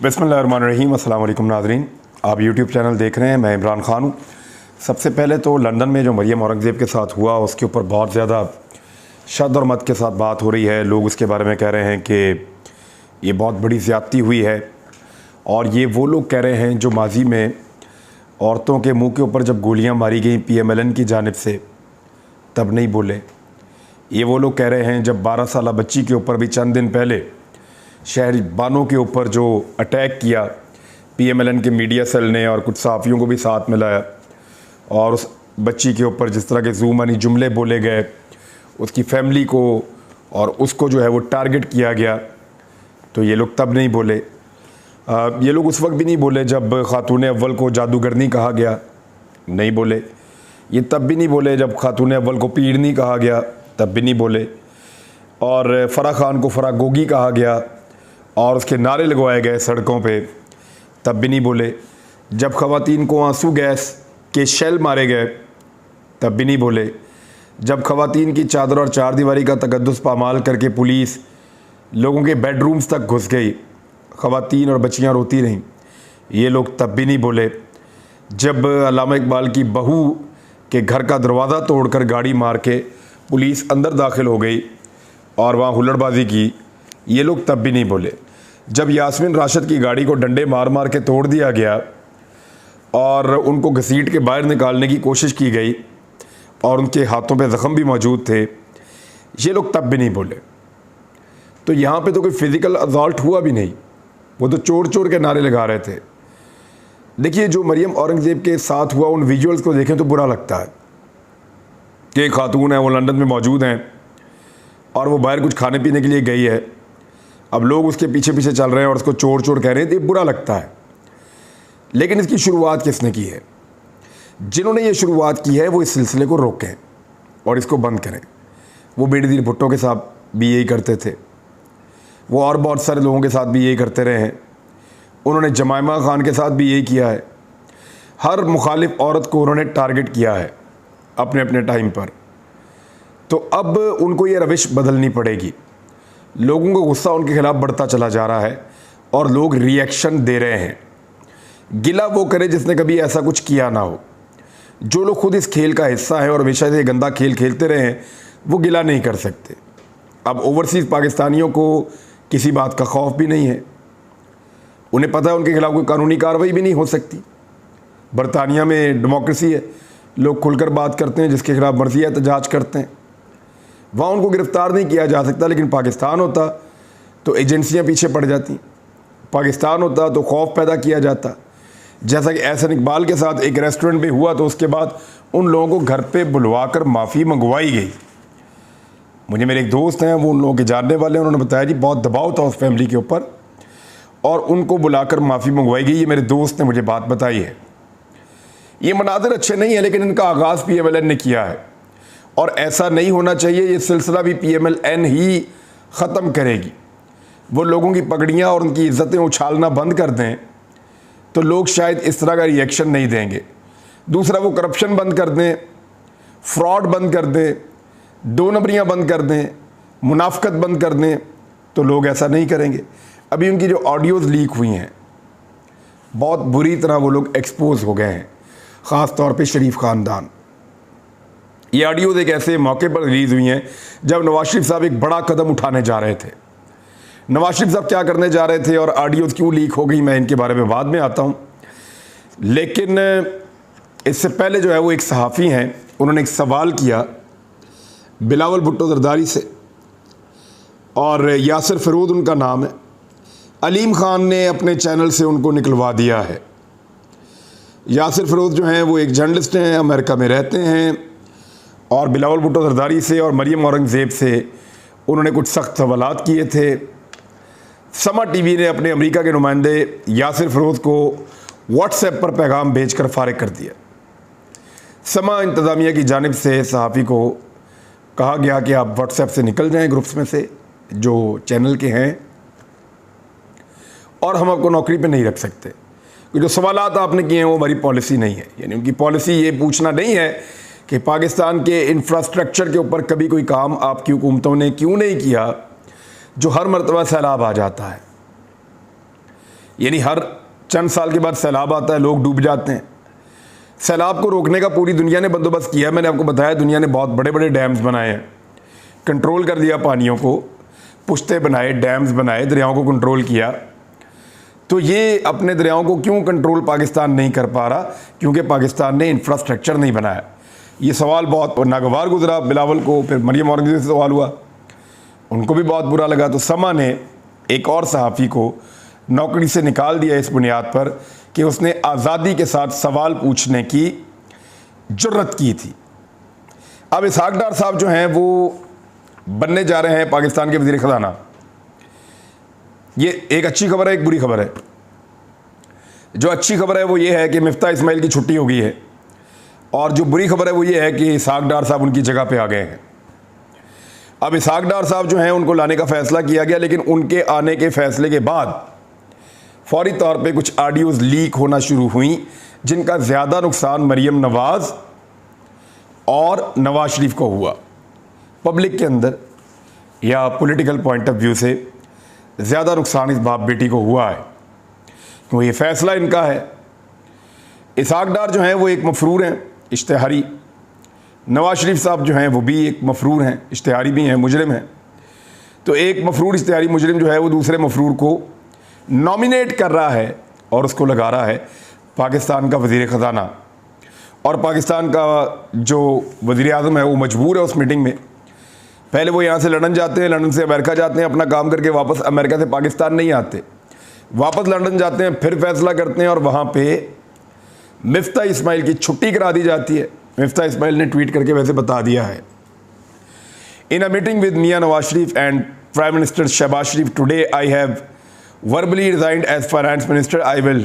बिस्मिल्लाहिर्रहमानिर्रहीम। अस्सलाम वालेकुम नाज़रीन, आप यूट्यूब चैनल देख रहे हैं। मैं इमरान ख़ान हूँ। सबसे पहले तो लंदन में जो मरियम औरंगज़ेब के साथ हुआ उसके ऊपर बहुत ज़्यादा शद और मत के साथ बात हो रही है। लोग उसके बारे में कह रहे हैं कि ये बहुत बड़ी ज़्यादती हुई है, और ये वो लोग कह रहे हैं जो माजी में औरतों के मुँह के ऊपर जब गोलियाँ मारी गई PMLN की जानिब से तब नहीं बोले। ये वो लोग कह रहे हैं जब 12 साला बच्ची के ऊपर भी चंद दिन पहले शहरबानों के ऊपर जो अटैक किया PMLN के मीडिया सेल ने और कुछ सहाफ़ियों को भी साथ मिलाया, और उस बच्ची के ऊपर जिस तरह के ज़ुबानी जुमले बोले गए, उसकी फैमिली को और उसको जो है वो टारगेट किया गया, तो ये लोग तब नहीं बोले। ये लोग उस वक्त भी नहीं बोले जब खातून अव्वल को जादूगरनी कहा गया, नहीं बोले। ये तब भी नहीं बोले जब खातून अव्वल को पीड़नी कहा गया, तब भी नहीं बोले। और फ़राह खान को फ़राह गोगी कहा गया और उसके नारे लगवाए गए सड़कों पे, तब भी नहीं बोले। जब ख़वातीन को आंसू गैस के शेल मारे गए, तब भी नहीं बोले। जब ख़वातीन की चादर और चारदीवारी का तकद्दुस पामाल करके पुलिस लोगों के बेडरूम्स तक घुस गई, ख़वातीन और बच्चियां रोती रहीं, ये लोग तब भी नहीं बोले। जब अल्लामा इकबाल की बहू के घर का दरवाज़ा तोड़कर गाड़ी मार के पुलिस अंदर दाखिल हो गई और वहाँ हुल्लड़बाजी की, ये लोग तब भी नहीं बोले। जब यास्मीन राशिद की गाड़ी को डंडे मार मार के तोड़ दिया गया और उनको घसीट के बाहर निकालने की कोशिश की गई और उनके हाथों पे ज़ख़म भी मौजूद थे, ये लोग तब भी नहीं बोले। तो यहाँ पे तो कोई फ़िज़िकल असॉल्ट हुआ भी नहीं, वो तो चोर चोर के नारे लगा रहे थे। देखिए, जो मरियम औरंगज़ेब के साथ हुआ, उन विजुअल्स को देखें तो बुरा लगता है कि एक खातून है, वो लंदन में मौजूद हैं और वो बाहर कुछ खाने पीने के लिए गई है। अब लोग उसके पीछे पीछे चल रहे हैं और उसको चोर चोर कह रहे हैं, तो ये बुरा लगता है। लेकिन इसकी शुरुआत किसने की है? जिन्होंने ये शुरुआत की है वो इस सिलसिले को रोकें और इसको बंद करें। वो बेनज़ीर भुट्टो के साथ भी यही करते थे, वो और बहुत सारे लोगों के साथ भी यही करते रहे हैं। उन्होंने जमायमा खान के साथ भी यही किया है। हर मुखालिफ औरत को उन्होंने टारगेट किया है अपने अपने टाइम पर। तो अब उनको ये रविश बदलनी पड़ेगी। लोगों को गुस्सा उनके खिलाफ बढ़ता चला जा रहा है और लोग रिएक्शन दे रहे हैं। गिला वो करे जिसने कभी ऐसा कुछ किया ना हो। जो लोग खुद इस खेल का हिस्सा है और हमेशा से गंदा खेल खेलते रहे हैं, वो गिला नहीं कर सकते। अब ओवरसीज़ पाकिस्तानियों को किसी बात का खौफ भी नहीं है। उन्हें पता है उनके खिलाफ कोई कानूनी कार्रवाई भी नहीं हो सकती। बरतानिया में डेमोक्रेसी है, लोग खुलकर बात करते हैं, जिसके खिलाफ मर्जी एहतजाज करते हैं। वहाँ उनको गिरफ़्तार नहीं किया जा सकता। लेकिन पाकिस्तान होता तो एजेंसियाँ पीछे पड़ जाती, पाकिस्तान होता तो खौफ पैदा किया जाता। जैसा कि एहसन इकबाल के साथ एक रेस्टोरेंट में हुआ, तो उसके बाद उन लोगों को घर पे बुलवाकर माफ़ी मंगवाई गई। मुझे मेरे एक दोस्त हैं, वो उन लोगों के जानने वाले हैं, उन्होंने बताया जी बहुत दबाव था उस फैमिली के ऊपर और उनको बुलाकर माफ़ी मंगवाई गई। ये मेरे दोस्त ने मुझे बात बताई है। ये मनाज़िर अच्छे नहीं है, लेकिन इनका आगाज़ PMLN ने किया है और ऐसा नहीं होना चाहिए। ये सिलसिला भी PMLN ही ख़त्म करेगी। वो लोगों की पगड़ियाँ और उनकी इज़्ज़तें उछालना बंद कर दें तो लोग शायद इस तरह का रिएक्शन नहीं देंगे। दूसरा, वो करप्शन बंद कर दें, फ्रॉड बंद कर दें, दो नंबरियाँ बंद कर दें, मुनाफ़कत बंद कर दें, तो लोग ऐसा नहीं करेंगे। अभी उनकी जो ऑडियोज़ लीक हुई हैं, बहुत बुरी तरह वो लोग एक्सपोज हो गए हैं, ख़ास तौर पे शरीफ ख़ानदान। ये ऑडियोज़ एक ऐसे मौके पर रिलीज़ हुई हैं जब नवाज शरीफ साहब एक बड़ा कदम उठाने जा रहे थे। नवाज शरीफ साहब क्या करने जा रहे थे और ऑडियोज़ क्यों लीक हो गई, मैं इनके बारे में बाद में आता हूँ। लेकिन इससे पहले जो है वो एक सहाफ़ी हैं, उन्होंने एक सवाल किया बिलावल भुट्टो जरदारी से, और यासिर फ़िरोज़ उनका नाम है। अलीम ख़ान ने अपने चैनल से उनको निकलवा दिया है। यासिर फ़िरोज़ जो हैं वो एक जर्नलिस्ट हैं, अमेरिका में रहते हैं, और बिलावल भुट्टो जरदारी से और मरियम औरंगज़ेब से उन्होंने कुछ सख्त सवालात किए थे। समा टीवी ने अपने अमेरिका के नुमाइंदे यासिर फ़िरोज़ को व्हाट्सएप पर पैगाम भेजकर फ़ारिग कर दिया। समा इंतज़ामिया की जानिब से सहाफ़ी को कहा गया कि आप व्हाट्सएप से निकल जाएं, ग्रुप्स में से जो चैनल के हैं, और हम आपको नौकरी पे नहीं रख सकते। जो सवालात आपने किए हैं वो हमारी पॉलिसी नहीं है। यानी उनकी पॉलिसी ये पूछना नहीं है कि पाकिस्तान के इंफ्रास्ट्रक्चर के ऊपर कभी कोई काम आपकी हुकूमतों ने क्यों नहीं किया, जो हर मरतबा सैलाब आ जाता है। यानी हर चंद साल के बाद सैलाब आता है, लोग डूब जाते हैं। सैलाब को रोकने का पूरी दुनिया ने बंदोबस्त किया। मैंने आपको बताया दुनिया ने बहुत बड़े बड़े डैम्स बनाए हैं, कंट्रोल कर दिया पानियों को, पुश्ते बनाए, डैम्स बनाए, दरियाओं को कंट्रोल किया। तो ये अपने दरियाओं को क्यों कंट्रोल पाकिस्तान नहीं कर पा रहा? क्योंकि पाकिस्तान ने इंफ्रास्ट्रक्चर नहीं बनाया। ये सवाल बहुत नागवार गुजरा बिलावल को, फिर मरियम औरंगजेब से सवाल हुआ, उनको भी बहुत बुरा लगा। तो समा ने एक और सहाफ़ी को नौकरी से निकाल दिया इस बुनियाद पर कि उसने आज़ादी के साथ सवाल पूछने की जुर्रत की थी। अब इसहाक डार साहब जो हैं वो बनने जा रहे हैं पाकिस्तान के वज़ीर ख़ज़ाना। ये एक अच्छी खबर है, एक बुरी खबर है। जो अच्छी खबर है वो ये है कि मिफ्ता इस्माइल की छुट्टी हो गई है, और जो बुरी खबर है वो ये है कि इसहाक डार साहब उनकी जगह पे आ गए हैं। अब इसहाक डार साहब जो हैं उनको लाने का फ़ैसला किया गया, लेकिन उनके आने के फ़ैसले के बाद फौरी तौर पे कुछ ऑडियोज़ लीक होना शुरू हुई, जिनका ज़्यादा नुकसान मरियम नवाज़ और नवाज शरीफ को हुआ। पब्लिक के अंदर या पॉलिटिकल पॉइंट ऑफ व्यू से ज़्यादा नुकसान इस बाप बेटी को हुआ है, क्योंकि ये फ़ैसला इनका है। इसहाक डार जो हैं वो एक मफरूर हैं, इश्तिहारी। नवाज शरीफ साहब जो हैं वो भी एक मफरूर हैं, इश्तिहारी भी हैं, मुजरिम हैं। तो एक मफरूर इश्तिहारी मुजरिम जो है वो दूसरे मफरूर को नॉमिनेट कर रहा है और उसको लगा रहा है पाकिस्तान का वज़ीर ख़ज़ाना। और पाकिस्तान का जो वज़ीर आज़म है वो मजबूर है उस मीटिंग में। पहले वो यहाँ से लंदन जाते हैं, लंदन से अमेरिका जाते हैं, अपना काम करके वापस अमेरिका से पाकिस्तान नहीं आते, वापस लंदन जाते हैं, फिर फैसला करते हैं, और वहाँ पे मिफ्ता इस्माइल की छुट्टी करा दी जाती है। मिफ्ता इस्माइल ने ट्वीट करके वैसे बता दिया है, in a meeting with Mian Nawaz Sharif and prime minister Shehbaz Sharif today I have verbally resigned as finance minister. I will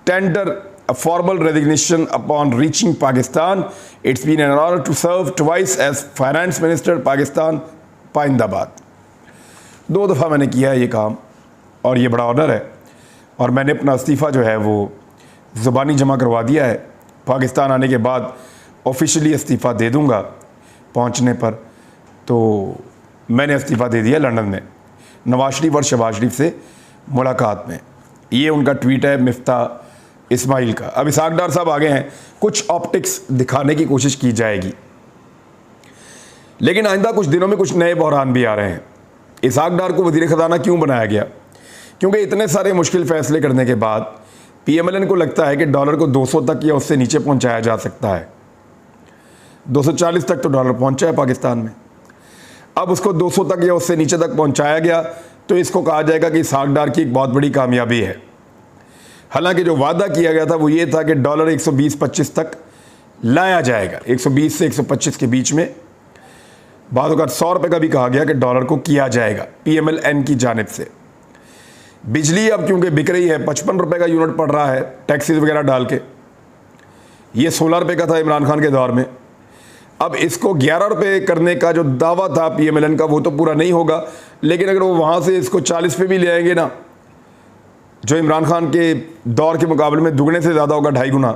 tender a formal resignation upon reaching Pakistan. It's been an honor to serve twice as finance minister Pakistan पाइंदाबाद। 2 दफ़ा मैंने किया है ये काम और ये बड़ा honour है, और मैंने अपना इस्तीफ़ा जो है वो ज़ुबानी जमा करवा दिया है। पाकिस्तान आने के बाद ऑफिशियली इस्तीफ़ा दे दूँगा पहुँचने पर। तो मैंने इस्तीफ़ा दे दिया लंदन में नवाज शरीफ और शहबाज शरीफ से मुलाकात में। ये उनका ट्वीट है मिफ्ता इस्माइल का। अब इसहाक डार साहब आगे हैं, कुछ ऑप्टिक्स दिखाने की कोशिश की जाएगी, लेकिन आइंदा कुछ दिनों में कुछ नए बहरान भी आ रहे हैं। इसहाक डार को वज़ीर ख़ज़ाना क्यों बनाया गया? क्योंकि इतने सारे मुश्किल फ़ैसले करने के बाद PMLN को लगता है कि डॉलर को 200 तक या उससे नीचे पहुंचाया जा सकता है। 240 तक तो डॉलर पहुंचा है पाकिस्तान में। अब उसको 200 तक या उससे नीचे तक पहुंचाया गया तो इसको कहा जाएगा कि इसहाक डार की एक बहुत बड़ी कामयाबी है। हालांकि जो वादा किया गया था वो ये था कि डॉलर 120-25 तक लाया जाएगा, 120 से 125 के बीच में। बाद अगर 100 रुपये का भी कहा गया कि डॉलर को किया जाएगा PMLN की जानिब से। बिजली अब क्योंकि बिक रही है, 55 रुपये का यूनिट पड़ रहा है टैक्सेस वगैरह डाल के। ये 16 रुपये का था इमरान खान के दौर में। अब इसको 11 रुपये करने का जो दावा था PMLN का वो तो पूरा नहीं होगा, लेकिन अगर वो वहाँ से इसको 40 पे भी ले आएंगे ना, जो इमरान खान के दौर के मुकाबले में दुगने से ज़्यादा होगा, 2.5 गुना,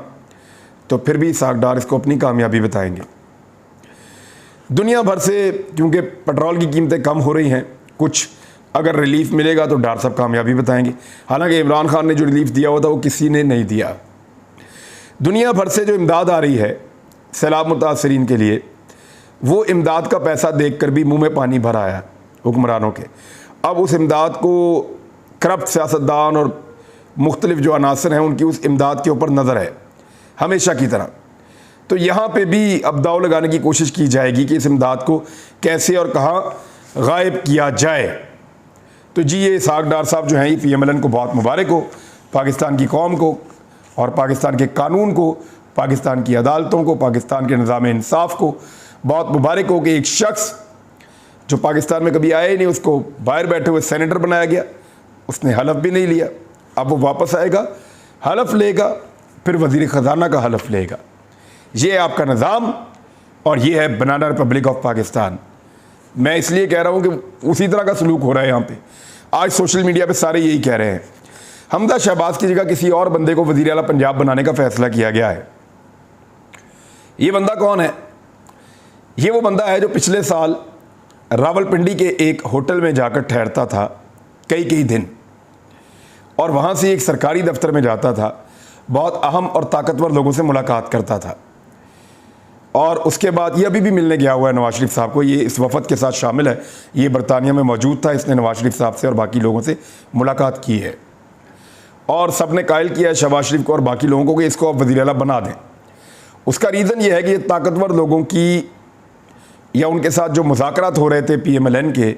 तो फिर भी इसहाक डार इसको अपनी कामयाबी बताएंगे। दुनिया भर से क्योंकि पेट्रोल की कीमतें कम हो रही हैं, कुछ अगर रिलीफ मिलेगा तो डार साहब कामयाबी बताएंगे। हालांकि इमरान खान ने जो रिलीफ दिया हुआ था वो किसी ने नहीं दिया। दुनिया भर से जो इमदाद आ रही है सैलाब मुतासरीन के लिए, वो इमदाद का पैसा देखकर भी मुंह में पानी भर आया हुक्मरानों के। अब उस इमदाद को करप्ट सियासतदान और मुख्तलिफ जो अनासर हैं उनकी उस इमदाद के ऊपर नज़र है हमेशा की तरह। तो यहाँ पे भी अब दाव लगाने की कोशिश की जाएगी कि इस इमदाद को कैसे और कहाँ गायब किया जाए। तो जी ये इसहाक डार साहब जो हैं ये PMLN को बहुत मुबारक हो, पाकिस्तान की कौम को और पाकिस्तान के कानून को, पाकिस्तान की अदालतों को, पाकिस्तान के निज़ाम इंसाफ को बहुत मुबारक हो कि एक शख्स जो पाकिस्तान में कभी आया ही नहीं उसको बाहर बैठे हुए सेनेटर बनाया गया। उसने हलफ भी नहीं लिया, अब वो वापस आएगा, हलफ लेगा, फिर वज़ीर ख़ज़ाना का हलफ लेगा। ये है आपका निज़ाम और ये है बनाना रिपब्लिक ऑफ पाकिस्तान। मैं इसलिए कह रहा हूँ कि उसी तरह का सलूक हो रहा है यहाँ पे। आज सोशल मीडिया पे सारे यही कह रहे हैं। हमजा शहबाज की जगह किसी और बंदे को वज़ीर आला पंजाब बनाने का फ़ैसला किया गया है। ये बंदा कौन है? ये वो बंदा है जो पिछले साल रावलपिंडी के एक होटल में जाकर ठहरता था कई दिन, और वहाँ से एक सरकारी दफ्तर में जाता था, बहुत अहम और ताकतवर लोगों से मुलाकात करता था। और उसके बाद ये अभी भी मिलने गया हुआ है नवाज शरीफ साहब को, ये इस वफद के साथ शामिल है, ये बरतानिया में मौजूद था, इसने नवाज शरीफ साहब से और बाकी लोगों से मुलाकात की है और सब ने कायल किया है शहबाज शरीफ को और बाकी लोगों को कि इसको अब वज़ीर आला बना दें। उसका रीज़न ये है कि ये ताकतवर लोगों की या उनके साथ जो मुज़ाकरात हो रहे थे PMLN के,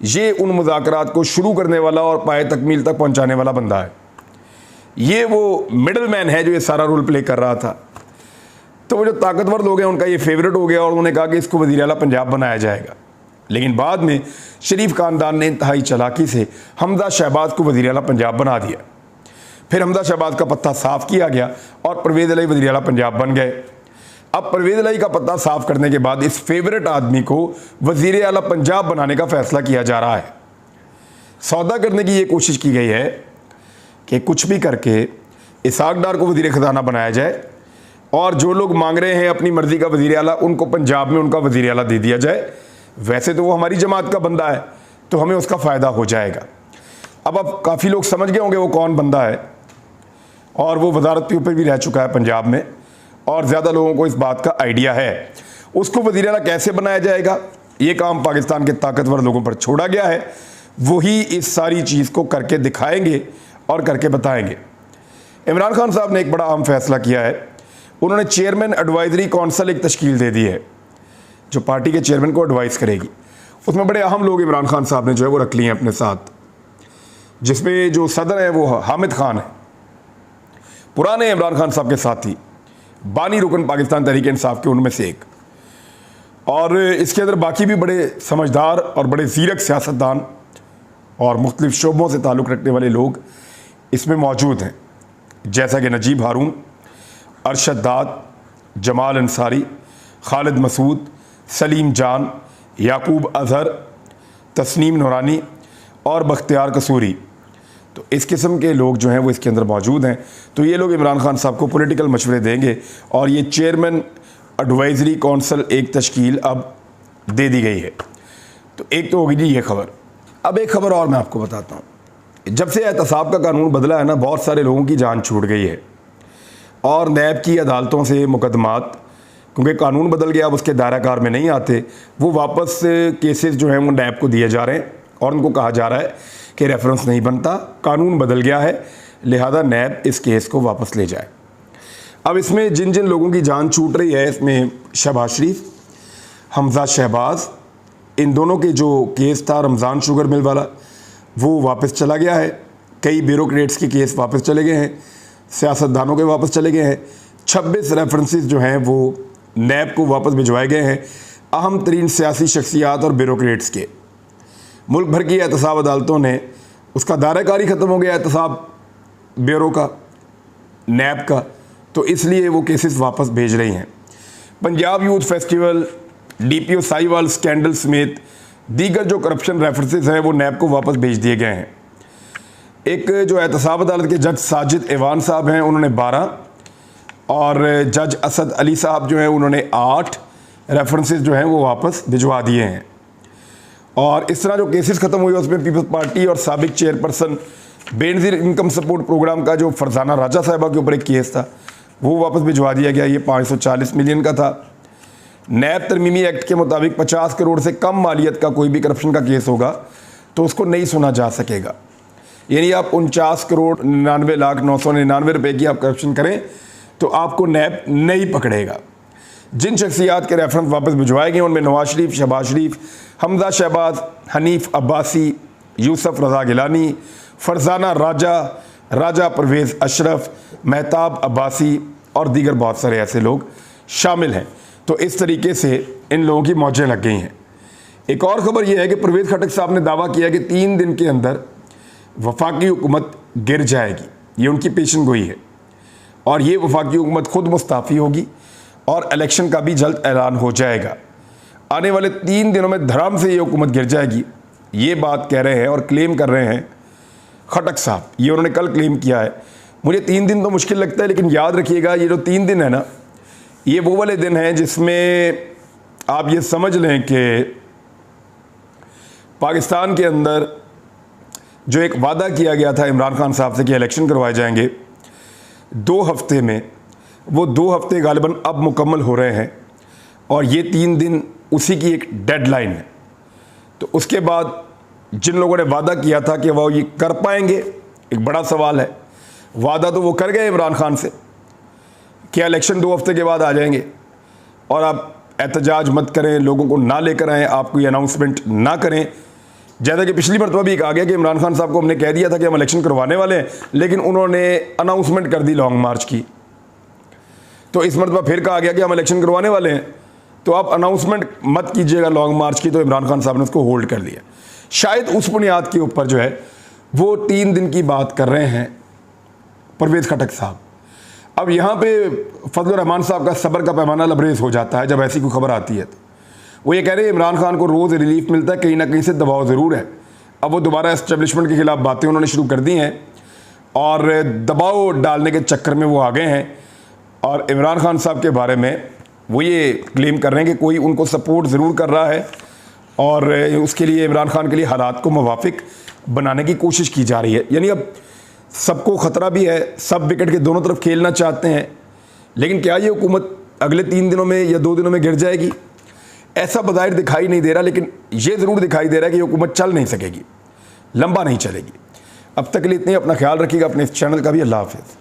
ये उन मुज़ाकरात को शुरू करने वाला और पाए तकमील तक पहुंचाने वाला बंदा है। ये वो मिडल मैन है जो ये सारा रोल प्ले कर रहा था। तो वो जो ताकतवर लोग हैं उनका ये फेवरेट हो गया और उन्होंने कहा कि इसको वज़ीर आला पंजाब बनाया जाएगा। लेकिन बाद में शरीफ खानदान ने इंतहाई चालाकी से हमजा शहबाज को वज़ीर आला पंजाब बना दिया। फिर हमजा शहबाज का पत्ता साफ़ किया गया और परवेज़ इलाही वज़ीर आला पंजाब बन गए। अब परवेज़ इलाही का पत्ता साफ़ करने के बाद इस फेवरेट आदमी को वज़ीर आला पंजाब बनाने का फ़ैसला किया जा रहा है। सौदा करने की ये कोशिश की गई है कि कुछ भी करके इसहाक डार को वज़ीर ख़जाना बनाया जाए और जो लोग मांग रहे हैं अपनी मर्ज़ी का वज़ीर आला, उनको पंजाब में उनका वज़ीर आला दे दिया जाए। वैसे तो वो हमारी जमात का बंदा है तो हमें उसका फ़ायदा हो जाएगा। अब काफ़ी लोग समझ गए होंगे वो कौन बंदा है और वो वज़ारत पे ऊपर भी रह चुका है पंजाब में और ज़्यादा लोगों को इस बात का आइडिया है। उसको वज़ीर आला कैसे बनाया जाएगा, ये काम पाकिस्तान के ताकतवर लोगों पर छोड़ा गया है। वही इस सारी चीज़ को करके दिखाएंगे और करके बताएंगे। इमरान खान साहब ने एक बड़ा अहम फैसला किया है। उन्होंने चेयरमैन एडवाइजरी कौंसिल एक तश्कील दे दी है जो पार्टी के चेयरमैन को एडवाइस करेगी। उसमें बड़े अहम लोग इमरान खान साहब ने जो है वो रख लिए हैं अपने साथ, जिसमें जो सदर है वो हामिद खान है, पुराने इमरान खान साहब के साथी, बानी रुकन पाकिस्तान तहरीक इंसाफ के उनमें से एक। और इसके अंदर बाकी भी बड़े समझदार और बड़े ज़ीरक सियासतदान और मुख्तलिफ शोबों से ताल्लुक़ रखने वाले लोग इसमें मौजूद हैं, जैसा कि नजीब हारून, अरशद दाद, जमाल अंसारी, खालिद मसूद, सलीम जान, याकूब अजहर, तस्नीम नूरानी और बख्तियार कसूरी। तो इस किस्म के लोग जो हैं वो इसके अंदर मौजूद हैं। तो ये लोग इमरान खान साहब को पॉलिटिकल मशवरे देंगे और ये चेयरमैन एडवाइजरी कौंसिल एक तश्कील अब दे दी गई है। तो एक तो होगी जी ये खबर। अब एक खबर और मैं आपको बताता हूँ। जब से एहतसाब का कानून बदला है ना, बहुत सारे लोगों की जान छूट गई है और नैब की अदालतों से मुकदमात, क्योंकि कानून बदल गया, अब उसके दायरा कार में नहीं आते, वो वापस केसेस जो हैं वो नैब को दिए जा रहे हैं और उनको कहा जा रहा है कि रेफरेंस नहीं बनता, कानून बदल गया है, लिहाजा नैब इस केस को वापस ले जाए। अब इसमें जिन जिन लोगों की जान छूट रही है, इसमें शहबाज शरीफ, हमजा शहबाज, इन दोनों के जो केस था रमज़ान शुगर मिल वाला, वो वापस चला गया है। कई ब्यूरोक्रेट्स के केस वापस चले गए हैं, सियासतदानों के वापस चले गए हैं। 26 रेफरेंसेस जो हैं वो नैब को वापस भिजवाए गए हैं, अहम तरीन सियासी शख्सियात और ब्यूरोक्रेट्स के। मुल्क भर की एहतसाब अदालतों ने उसका दायराकारी ख़त्म हो गया एहतसाब ब्यूरो का, नैब का, तो इसलिए वो केसेस वापस भेज रही हैं। Punjab youth festival, DPO Sahiwal scandal समेत दीगर जो करप्शन रेफरेंसेस हैं वो नैब को वापस भेज दिए गए हैं। एक जो एहतसाब अदालत के जज साजिद ऐवान साहब हैं, उन्होंने 12 और जज असद अली साहब जो हैं उन्होंने 8 रेफरेंसेस जो हैं वो वापस भिजवा दिए हैं। और इस तरह जो केसेस ख़त्म हुए उसमें पीपल्स पार्टी और साबिक chairperson Benazir income support programme का जो फरजाना राजा साहिबा के ऊपर एक केस था वो वापस भिजवा दिया गया। ये 540 मिलियन का था। नैब तरमीमी एक्ट के मुताबिक 50 करोड़ से कम मालियत का कोई भी करप्शन का केस होगा तो उसको नहीं सुना जा सकेगा। यानी आप 49 करोड़ 99,999 रुपये की आप करप्शन करें तो आपको नैब नहीं पकड़ेगा। जिन शख्सियात के रेफरेंस वापस भिजवाए गए उनमें नवाज शरीफ, शहबाज शरीफ, हमजा शहबाज, हनीफ अब्बासी, यूसुफ रज़ा गिलानी, फरजाना राजा, राजा परवेज़ अशरफ, महताब अब्बासी और दीगर बहुत सारे ऐसे लोग शामिल हैं। तो इस तरीके से इन लोगों की मौजें लग गई हैं। एक और ख़बर यह है कि परवेज़ खटक साहब ने दावा किया कि 3 दिन के अंदर वफाकी हुकूमत गिर जाएगी। ये उनकी पेशन गोई है और ये वफाकी हुकूमत खुद मुस्ताफ़ी होगी और इलेक्शन का भी जल्द ऐलान हो जाएगा। आने वाले 3 दिनों में धड़ाम से ये हुकूमत गिर जाएगी, ये बात कह रहे हैं और क्लेम कर रहे हैं खटक साहब। ये उन्होंने कल क्लेम किया है। मुझे 3 दिन तो मुश्किल लगता है, लेकिन याद रखिएगा ये जो 3 दिन है ना, ये वो वाले दिन हैं जिसमें आप ये समझ लें कि पाकिस्तान के अंदर जो एक वादा किया गया था इमरान खान साहब से कि इलेक्शन करवाए जाएंगे 2 हफ्ते में, वो 2 हफ्ते गालिबन अब मुकम्मल हो रहे हैं और ये 3 दिन उसी की एक डेडलाइन है। तो उसके बाद जिन लोगों ने वादा किया था कि वो ये कर पाएंगे, एक बड़ा सवाल है। वादा तो वो कर गए इमरान खान से कि इलेक्शन 2 हफ्ते के बाद आ जाएंगे और आप एहतजाज मत करें, लोगों को ना लेकर आएँ, आप कोई अनाउंसमेंट ना करें। जैसा कि पिछली मरतबा भी कहा गया कि इमरान खान साहब को हमने कह दिया था कि हम इलेक्शन करवाने वाले हैं, लेकिन उन्होंने अनाउंसमेंट कर दी लॉन्ग मार्च की। तो इस मरतबा फिर कहा गया कि हम इलेक्शन करवाने वाले हैं, तो आप अनाउंसमेंट मत कीजिएगा लॉन्ग मार्च की। तो इमरान खान साहब ने उसको होल्ड कर लिया। शायद उस बुनियाद के ऊपर जो है वो 3 दिन की बात कर रहे हैं परवेज़ खटक साहब। अब यहाँ पे फजलुर रहमान साहब का सब्र का पैमाना लबरेज हो जाता है जब ऐसी कोई खबर आती है। तो वो ये कह रहे हैं इमरान खान को रोज़ रिलीफ मिलता है, कहीं ना कहीं से दबाव ज़रूर है। अब वो दोबारा एस्टेब्लिशमेंट के खिलाफ बातें उन्होंने शुरू कर दी हैं और दबाव डालने के चक्कर में वो आ गए हैं। और इमरान खान साहब के बारे में वो ये क्लेम कर रहे हैं कि कोई उनको सपोर्ट ज़रूर कर रहा है और उसके लिए इमरान खान के लिए हालात को मुवाफिक बनाने की कोशिश की जा रही है। यानी अब सबको ख़तरा भी है, सब विकेट के दोनों तरफ खेलना चाहते हैं, लेकिन क्या ये हुकूमत अगले 3 दिनों में या 2 दिनों में गिर जाएगी? ऐसा बज़ाहिर दिखाई नहीं दे रहा, लेकिन ये ज़रूर दिखाई दे रहा है कि ये हुकूमत चल नहीं सकेगी, लंबा नहीं चलेगी। अब तक के लिए इतने, अपना ख्याल रखिएगा, अपने इस चैनल का भी। अल्लाह हाफ़िज़।